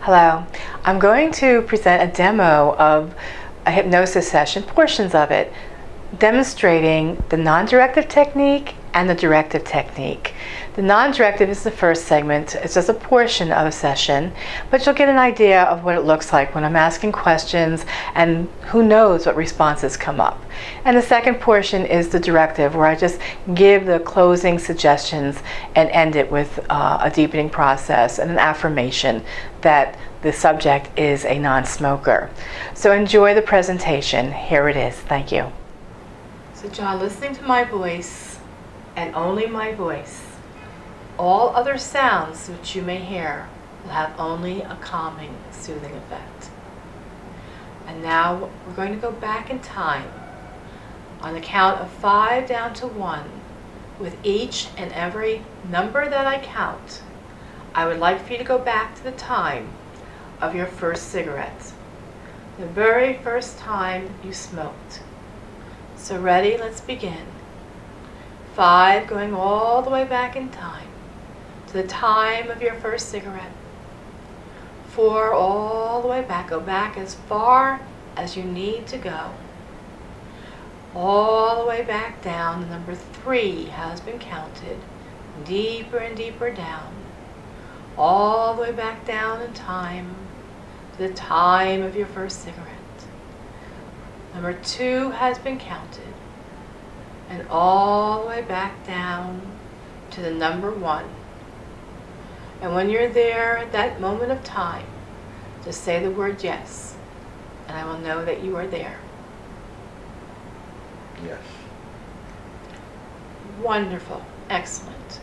Hello. I'm going to present a demo of a hypnosis session, portions of it, demonstrating the non-directive technique and the directive technique. The non-directive is the first segment. It's just a portion of a session, but you'll get an idea of what it looks like when I'm asking questions, and who knows what responses come up. And the second portion is the directive, where I just give the closing suggestions and end it with a deepening process and an affirmation that the subject is a non-smoker. So enjoy the presentation. Here it is. Thank you. So John, listening to my voice and only my voice, all other sounds which you may hear will have only a calming, soothing effect. And now we're going to go back in time on the count of 5 down to 1. With each and every number that I count, I would like for you to go back to the time of your first cigarette, the very first time you smoked. So ready? Let's begin. 5, going all the way back in time to the time of your first cigarette. 4, all the way back. Go back as far as you need to go. All the way back down. The number 3 has been counted. Deeper and deeper down. All the way back down in time to the time of your first cigarette. Number 2 has been counted. And all the way back down to the number 1. And when you're there at that moment of time, just say the word yes, and I will know that you are there. Yes. Wonderful. Excellent.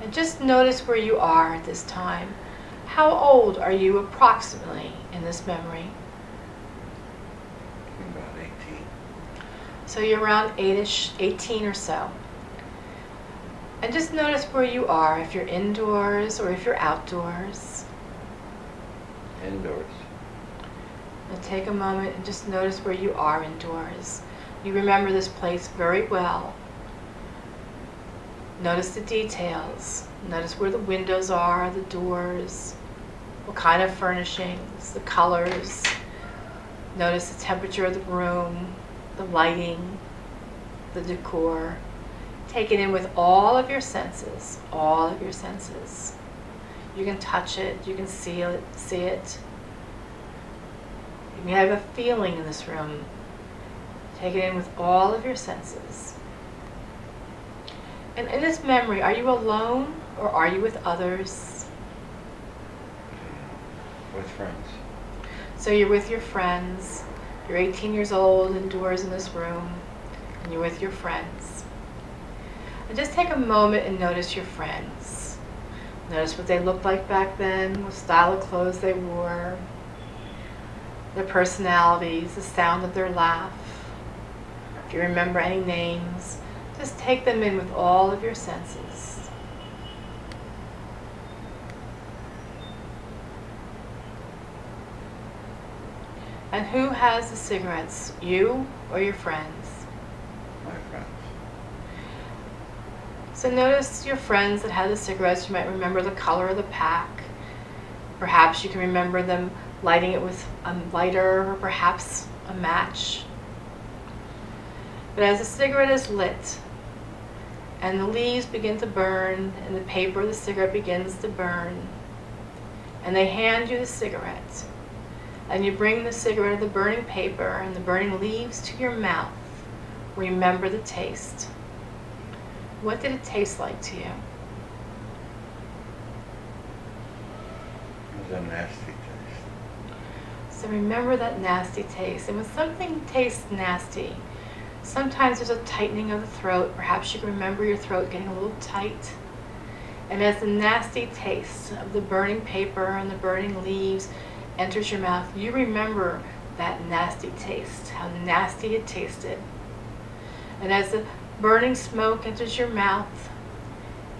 And just notice where you are at this time. How old are you approximately in this memory? About 18. So you're around 18 or so. And just notice where you are, if you're indoors or if you're outdoors. Indoors. And take a moment and just notice where you are indoors. You remember this place very well. Notice the details. Notice where the windows are, the doors, what kind of furnishings, the colors. Notice the temperature of the room, the lighting, the decor. Take it in with all of your senses, all of your senses. You can touch it, you can see it. You can have a feeling in this room. Take it in with all of your senses. And in this memory, are you alone or are you with others? With friends. So you're with your friends. You're 18 years old, indoors in this room, and you're with your friends. And just take a moment and notice your friends. Notice what they looked like back then, what style of clothes they wore, their personalities, the sound of their laugh. If you remember any names, just take them in with all of your senses. And who has the cigarettes, you or your friends? My friends. So notice your friends that had the cigarettes. You might remember the color of the pack. Perhaps you can remember them lighting it with a lighter or perhaps a match. But as the cigarette is lit and the leaves begin to burn and the paper of the cigarette begins to burn, and they hand you the cigarette, and you bring the cigarette, the burning paper and the burning leaves to your mouth, remember the taste. What did it taste like to you? It was a nasty taste. So remember that nasty taste. And when something tastes nasty, sometimes there's a tightening of the throat. Perhaps you can remember your throat getting a little tight. And as the nasty taste of the burning paper and the burning leaves enters your mouth, you remember that nasty taste, how nasty it tasted. And as the burning smoke enters your mouth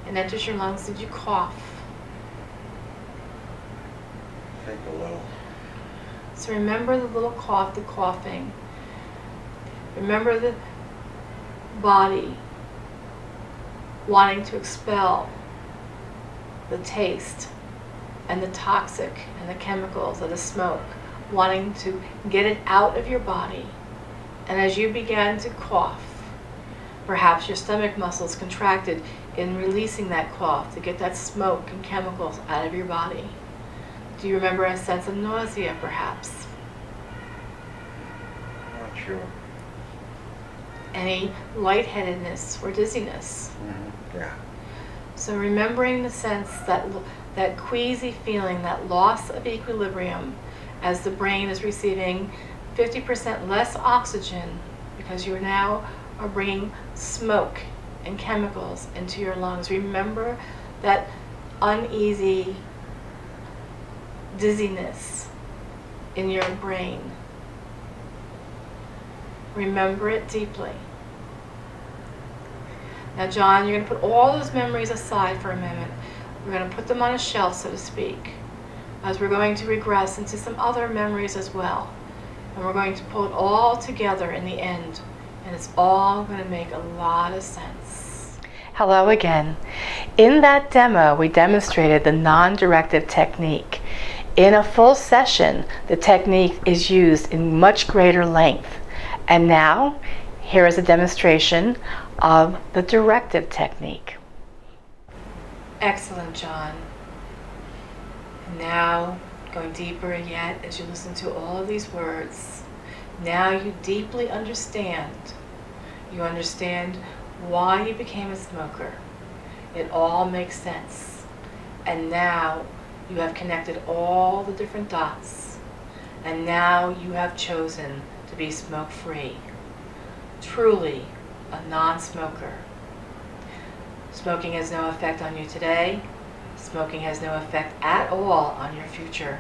and enters your lungs, did you cough? I think a little. So remember the little cough, the coughing. Remember the body wanting to expel the taste and the toxic and the chemicals of the smoke, wanting to get it out of your body. And as you began to cough, perhaps your stomach muscles contracted in releasing that cough to get that smoke and chemicals out of your body. Do you remember a sense of nausea, perhaps? Not sure. Any lightheadedness or dizziness? Yeah. So remembering the sense, that queasy feeling, that loss of equilibrium as the brain is receiving 50% less oxygen because you now are bringing smoke and chemicals into your lungs. Remember that uneasy dizziness in your brain. Remember it deeply. Now, John, you're going to put all those memories aside for a moment. We're going to put them on a shelf, so to speak, as we're going to regress into some other memories as well. And we're going to pull it all together in the end, and it's all going to make a lot of sense. Hello again. In that demo, we demonstrated the non-directive technique. In a full session, the technique is used in much greater length. And now, here is a demonstration of the directive technique. Excellent, John. And now, going deeper yet as you listen to all of these words, now you deeply understand. You understand why you became a smoker. It all makes sense. And now you have connected all the different dots. And now you have chosen to be smoke-free. Truly a non-smoker. Smoking has no effect on you today. Smoking has no effect at all on your future.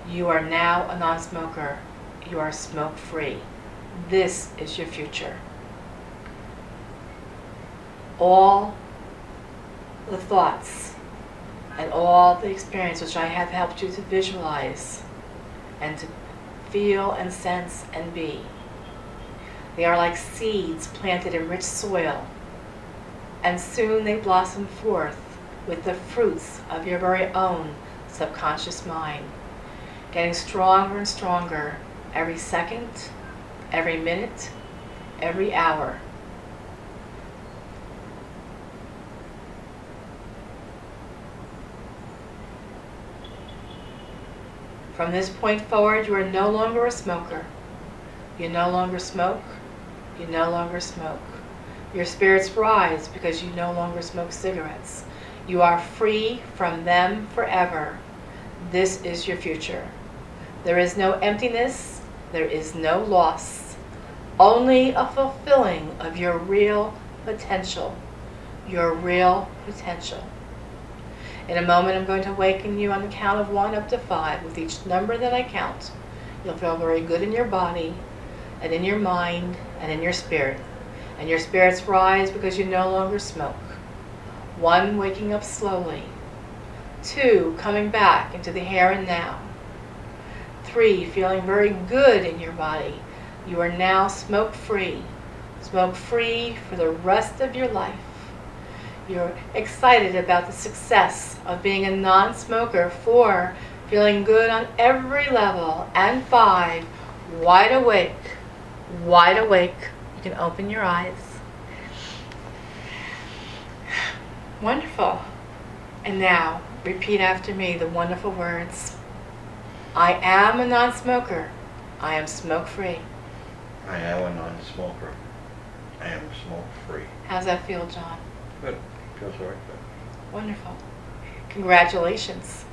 You are now a non-smoker. You are smoke-free. This is your future. All the thoughts and all the experience which I have helped you to visualize and to feel and sense and be, they are like seeds planted in rich soil, and soon they blossom forth with the fruits of your very own subconscious mind, getting stronger and stronger every second, every minute, every hour. From this point forward, you are no longer a smoker. You no longer smoke. You no longer smoke. Your spirits rise because you no longer smoke cigarettes. You are free from them forever. This is your future. There is no emptiness. There is no loss. Only a fulfilling of your real potential. Your real potential. In a moment, I'm going to awaken you on the count of 1 up to 5. With each number that I count, you'll feel very good in your body, and in your mind, and in your spirit. And your spirits rise because you no longer smoke. 1, waking up slowly. 2, coming back into the here and now. 3, feeling very good in your body. You are now smoke-free. Smoke-free for the rest of your life. You're excited about the success of being a non-smoker. 4, feeling good on every level. And 5, wide awake. Wide awake. You can open your eyes. Wonderful. And now, repeat after me the wonderful words. I am a non-smoker. I am smoke-free. I am a non-smoker. I am smoke-free. How's that feel, John? Good. Feels very good. Wonderful. Congratulations.